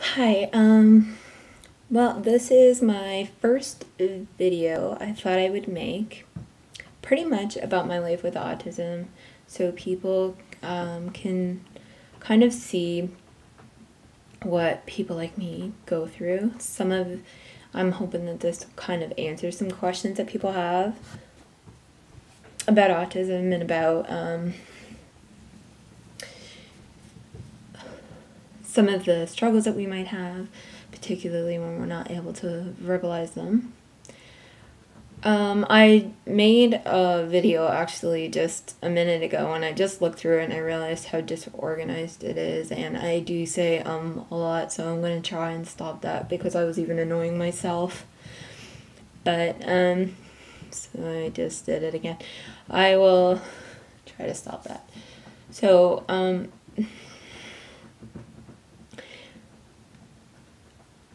Hi, well, this is my first video I thought I would make pretty much about my life with autism so people can kind of see what people like me go through. I'm hoping that this kind of answers some questions that people have about autism and about some of the struggles that we might have, particularly when we're not able to verbalize them. I made a video actually just a minute ago, and I just looked through it and I realized how disorganized it is, and I do say a lot, so I'm going to try and stop that because I was even annoying myself. But so I just did it again. I will try to stop that. So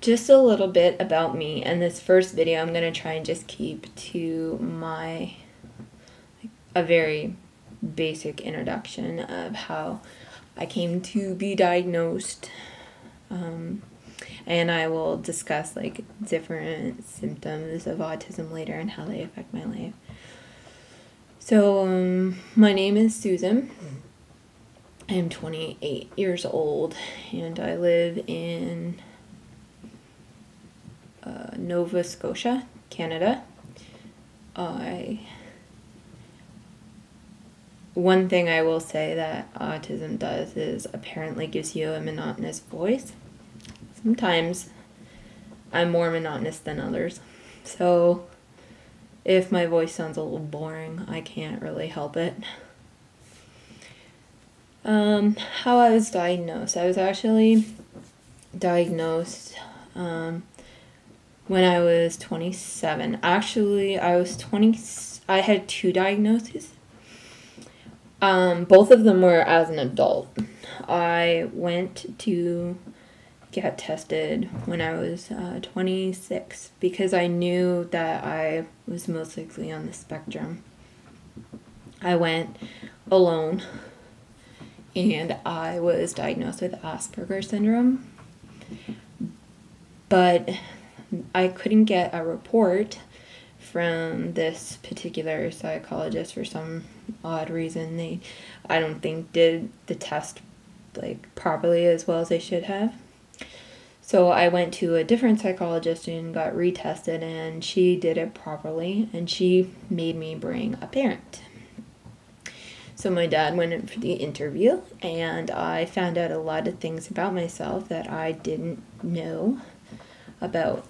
just a little bit about me, and this first video I'm going to try and just keep to a very basic introduction of how I came to be diagnosed, and I will discuss like different symptoms of autism later and how they affect my life. So my name is Susan. I am 28 years old and I live in Nova Scotia, Canada. One thing I will say that autism does is apparently gives you a monotonous voice. Sometimes I'm more monotonous than others. So if my voice sounds a little boring, I can't really help it. How I was diagnosed. I was actually diagnosed when I was 27. Actually, I had two diagnoses. Both of them were as an adult. I went to get tested when I was 26 because I knew that I was most likely on the spectrum. I went alone and I was diagnosed with Aspergers Syndrome, but I couldn't get a report from this particular psychologist for some odd reason. I don't think did the test like properly as well as they should have. So I went to a different psychologist and got retested, and she did it properly, and she made me bring a parent. So my dad went in for the interview, and I found out a lot of things about myself that I didn't know about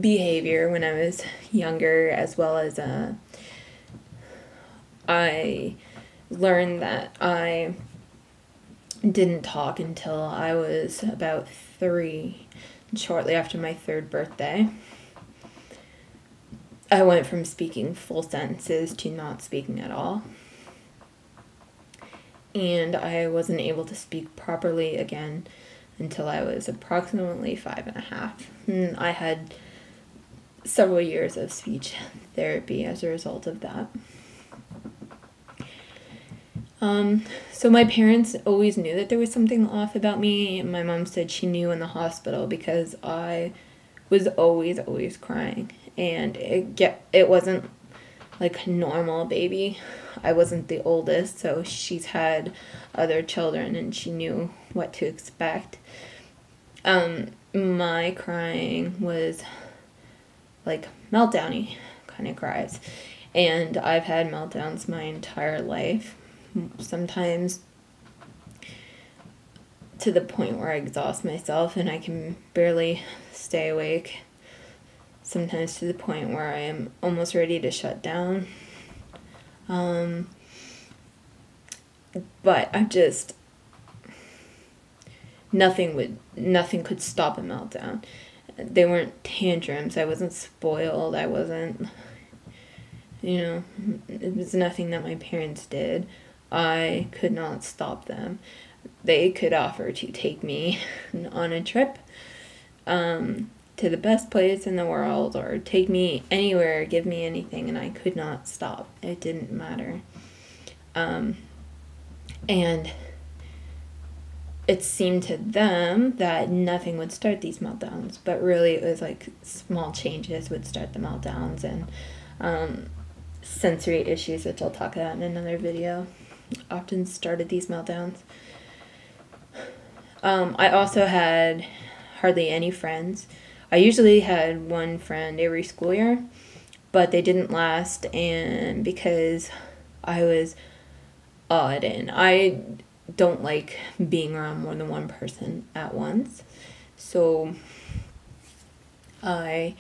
behavior when I was younger, as well as I learned that I didn't talk until I was about 3, shortly after my 3rd birthday. I went from speaking full sentences to not speaking at all. And I wasn't able to speak properly again until I was approximately 5.5. I had several years of speech therapy as a result of that. So my parents always knew that there was something off about me. My mom said she knew in the hospital because I was always crying, and it wasn't like a normal baby. I wasn't the oldest, so she's had other children and she knew what to expect. My crying was like meltdowny kind of cries, and I've had meltdowns my entire life, sometimes to the point where I exhaust myself and I can barely stay awake, sometimes to the point where I am almost ready to shut down. But I'm just, nothing could stop a meltdown. They weren't tantrums. I wasn't spoiled. I wasn't, it was nothing that my parents did. I could not stop them. They could offer to take me on a trip to the best place in the world, or take me anywhere, give me anything, and I could not stop. It didn't matter. And it seemed to them that nothing would start these meltdowns, but really it was like small changes would start the meltdowns, and sensory issues, which I'll talk about in another video, often started these meltdowns. I also had hardly any friends. I usually had one friend every school year, but they didn't last, and because I was odd and I don't like being around more than one person at once, so I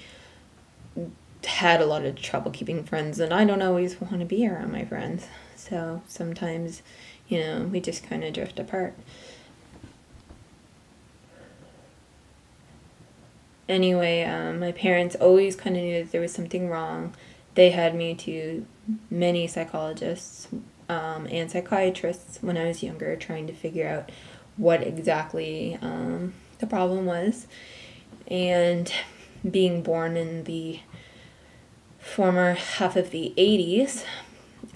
had a lot of trouble keeping friends, and I don't always want to be around my friends, so sometimes, you know, we just kind of drift apart. Anyway, my parents always kind of knew that there was something wrong. They had me to many psychologists and psychiatrists when I was younger, trying to figure out what exactly the problem was. And being born in the former half of the 80s,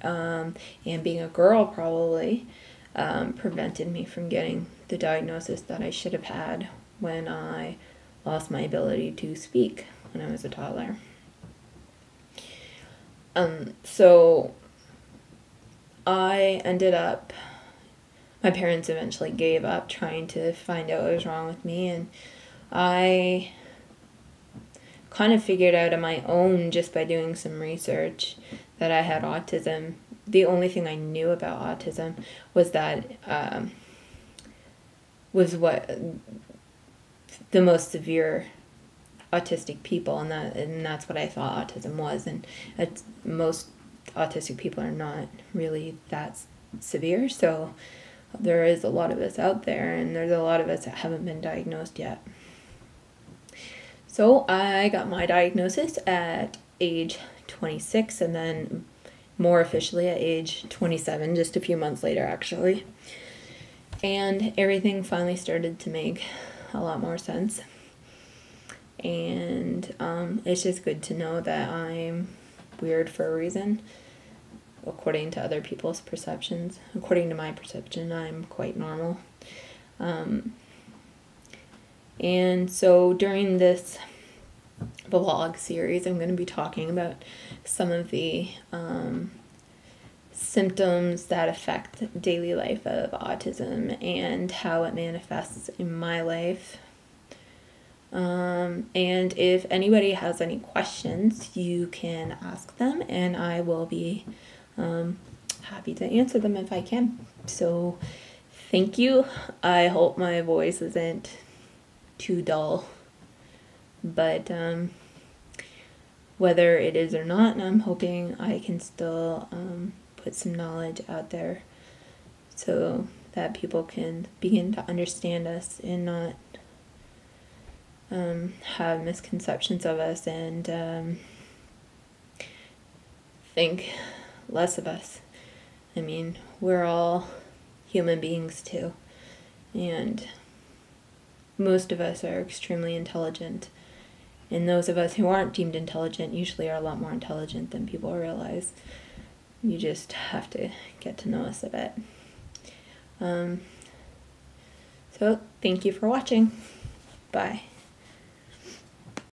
and being a girl probably, prevented me from getting the diagnosis that I should have had when I lost my ability to speak when I was a toddler. So I ended up, my parents eventually gave up trying to find out what was wrong with me, and I kind of figured out on my own just by doing some research that I had autism. The only thing I knew about autism was that was what the most severe autistic people, and that's what I thought autism was, and most autistic people are not really that severe, so there is a lot of us out there, and there's a lot of us that haven't been diagnosed yet. So I got my diagnosis at age 26, and then more officially at age 27, just a few months later actually, and everything finally started to make a lot more sense. And it's just good to know that I'm weird for a reason, according to other people's perceptions. According to my perception, I'm quite normal. And so during this vlog series, I'm going to be talking about some of the symptoms that affect daily life of autism and how it manifests in my life. And if anybody has any questions, you can ask them, and I will be happy to answer them if I can. So thank you. I hope my voice isn't too dull, but whether it is or not, I'm hoping I can still put some knowledge out there so that people can begin to understand us and not have misconceptions of us and think less of us. I mean, we're all human beings too, and most of us are extremely intelligent, and those of us who aren't deemed intelligent usually are a lot more intelligent than people realize. You just have to get to know us a bit. So thank you for watching. Bye.